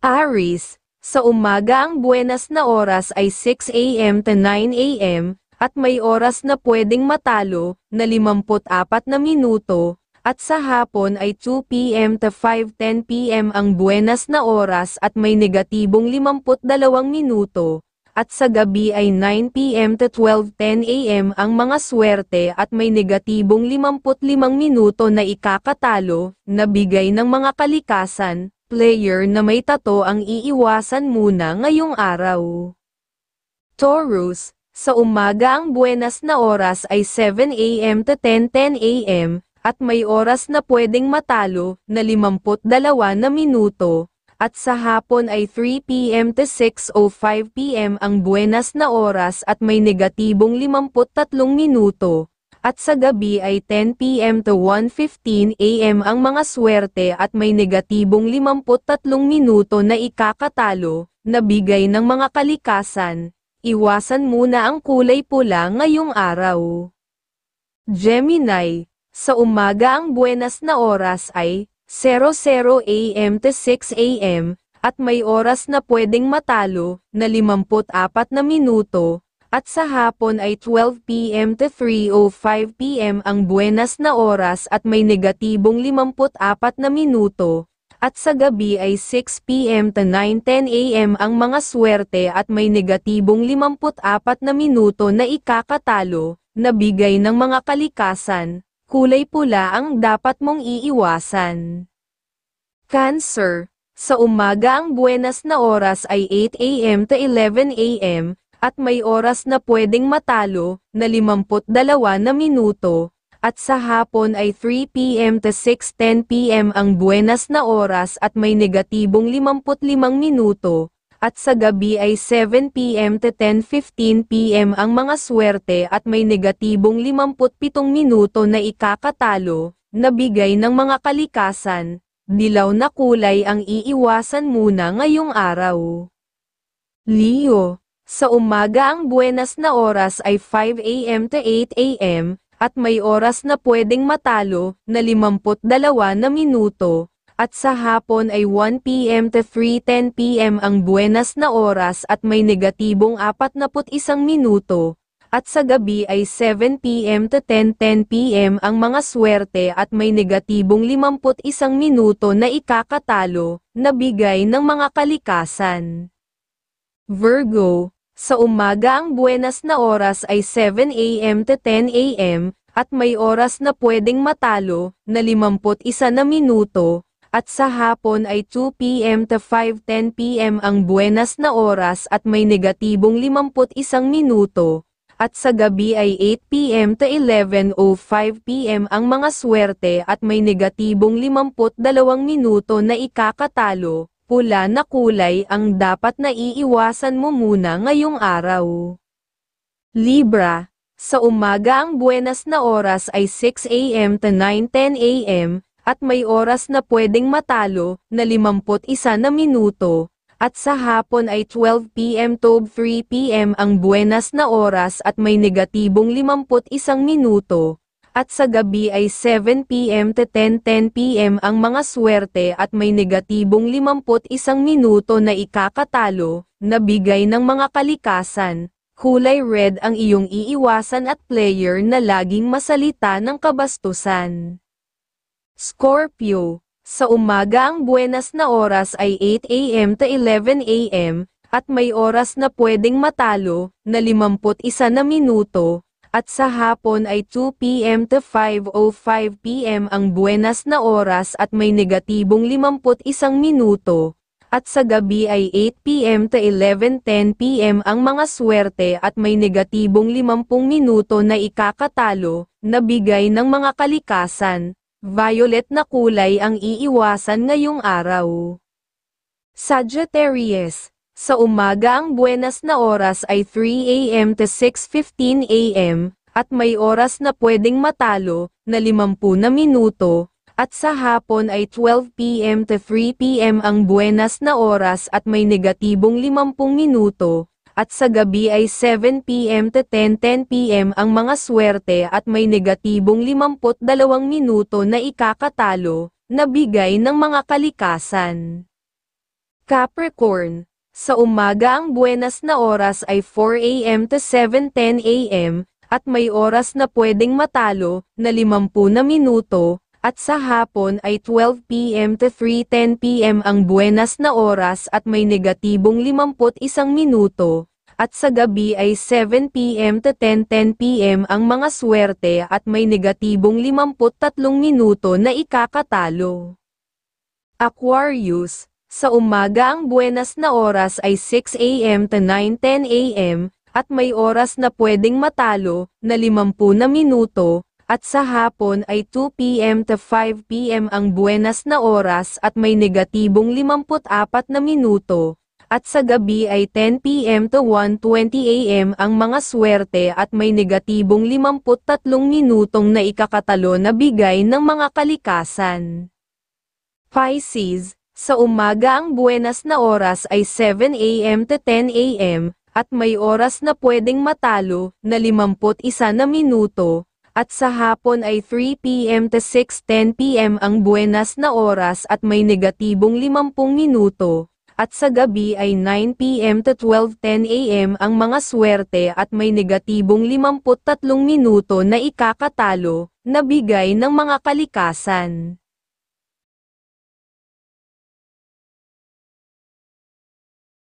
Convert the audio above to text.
Aries, sa umaga ang buenas na oras ay 6 AM to 9 AM, at may oras na pwedeng matalo, na 54 na minuto, at sa hapon ay 2 PM to 5:10 PM ang buenas na oras at may negatibong 52 minuto, at sa gabi ay 9 PM to 12:10 AM ang mga swerte at may negatibong 55 minuto na ikakatalo, na bigay ng mga kalikasan. Player na may tato ang iiwasan muna ngayong araw. Taurus, sa umaga ang buenas na oras ay 7 AM to 10:10 AM, at may oras na pwedeng matalo, na 52 na minuto, at sa hapon ay 3 PM to 6:05 PM ang buenas na oras at may negatibong 53 minuto. At sa gabi ay 10 PM to 1:15 AM ang mga swerte at may negatibong 53 minuto na ikakatalo, na bigay ng mga kalikasan. Iwasan muna ang kulay pula ngayong araw. Gemini, sa umaga ang buenas na oras ay 00 AM to 6 AM, at may oras na pwedeng matalo, na 54 na minuto. At sa hapon ay 12 PM to 3:05 PM ang buenas na oras at may negatibong 54 na minuto, at sa gabi ay 6 PM to 9:10 AM ang mga swerte at may negatibong 54 na minuto na ikakatalo, na bigay ng mga kalikasan. Kulay pula ang dapat mong iiwasan. Cancer, sa umaga ang buenas na oras ay 8 AM to 11 AM, at may oras na pwedeng matalo, na 52 na minuto, at sa hapon ay 3 PM to 6:10 PM ang buenas na oras at may negatibong 55 minuto, at sa gabi ay 7 PM to 10:15 PM ang mga swerte at may negatibong 57 minuto na ikakatalo, na bigay ng mga kalikasan. Dilaw na kulay ang iiwasan muna ngayong araw. Leo, sa umaga ang buenas na oras ay 5 AM to 8 AM, at may oras na pwedeng matalo, na 52 na minuto, at sa hapon ay 1 PM to 3:10 PM ang buenas na oras at may negatibong 41 minuto, at sa gabi ay 7 PM to 10:10 PM ang mga swerte at may negatibong 51 minuto na ikakatalo, na bigay ng mga kalikasan. Virgo, sa umaga ang buenas na oras ay 7 AM to 10 AM, at may oras na pwedeng matalo, na 51 na minuto, at sa hapon ay 2 PM to 5:10 PM ang buenas na oras at may negatibong 51 minuto, at sa gabi ay 8 PM to 11:05 PM ang mga swerte at may negatibong 52 minuto na ikakatalo. Pula na kulay ang dapat na iiwasan mo muna ngayong araw. Libra, sa umaga ang buenas na oras ay 6 AM to 9:10 AM, at may oras na pwedeng matalo, na 51 na minuto, at sa hapon ay 12 PM to 3 PM ang buenas na oras at may negatibong 51 minuto. At sa gabi ay 7 PM to 10:10 PM ang mga swerte at may negatibong 51 minuto na ikakatalo, na bigay ng mga kalikasan. Kulay red ang iyong iiwasan at player na laging masalita ng kabastusan. Scorpio, sa umaga ang buenas na oras ay 8 AM to 11 AM, at may oras na pwedeng matalo, na 51 na minuto. At sa hapon ay 2 PM to 5:05 PM ang buenas na oras at may negatibong 51 minuto, at sa gabi ay 8 PM to 11:10 PM ang mga swerte at may negatibong 50 minuto na ikakatalo, na bigay ng mga kalikasan. Violet na kulay ang iiwasan ngayong araw. Sagittarius, sa umaga ang buenas na oras ay 3 AM to 6:15 AM, at may oras na pwedeng matalo, na 50 na minuto, at sa hapon ay 12 PM to 3 PM ang buenas na oras at may negatibong 50 minuto, at sa gabi ay 7 PM to 10:10 PM ang mga swerte at may negatibong 52 minuto na ikakatalo, na bigay ng mga kalikasan. Capricorn, sa umaga ang buenas na oras ay 4 AM to 7:10 AM, at may oras na pwedeng matalo, na 50 na minuto, at sa hapon ay 12 PM to 3:10 PM ang buenas na oras at may negatibong 51 minuto, at sa gabi ay 7 PM to 10:10 PM ang mga swerte at may negatibong 53 minuto na ikakatalo. Aquarius, sa umaga ang buenas na oras ay 6 AM to 9:10 AM, at may oras na pwedeng matalo, na 50 na minuto, at sa hapon ay 2 PM to 5 PM ang buenas na oras at may negatibong 54 na minuto, at sa gabi ay 10 PM to 1:20 AM ang mga swerte at may negatibong 53 minutong na ikakatalo na bigay ng mga kalikasan. Pisces, sa umaga ang buenas na oras ay 7 AM to 10 AM, at may oras na pwedeng matalo, na 51 na minuto, at sa hapon ay 3 PM to 6:10 PM ang buenas na oras at may negatibong 50 minuto, at sa gabi ay 9 PM to 12:10 AM ang mga swerte at may negatibong 53 minuto na ikakatalo, na bigay ng mga kalikasan.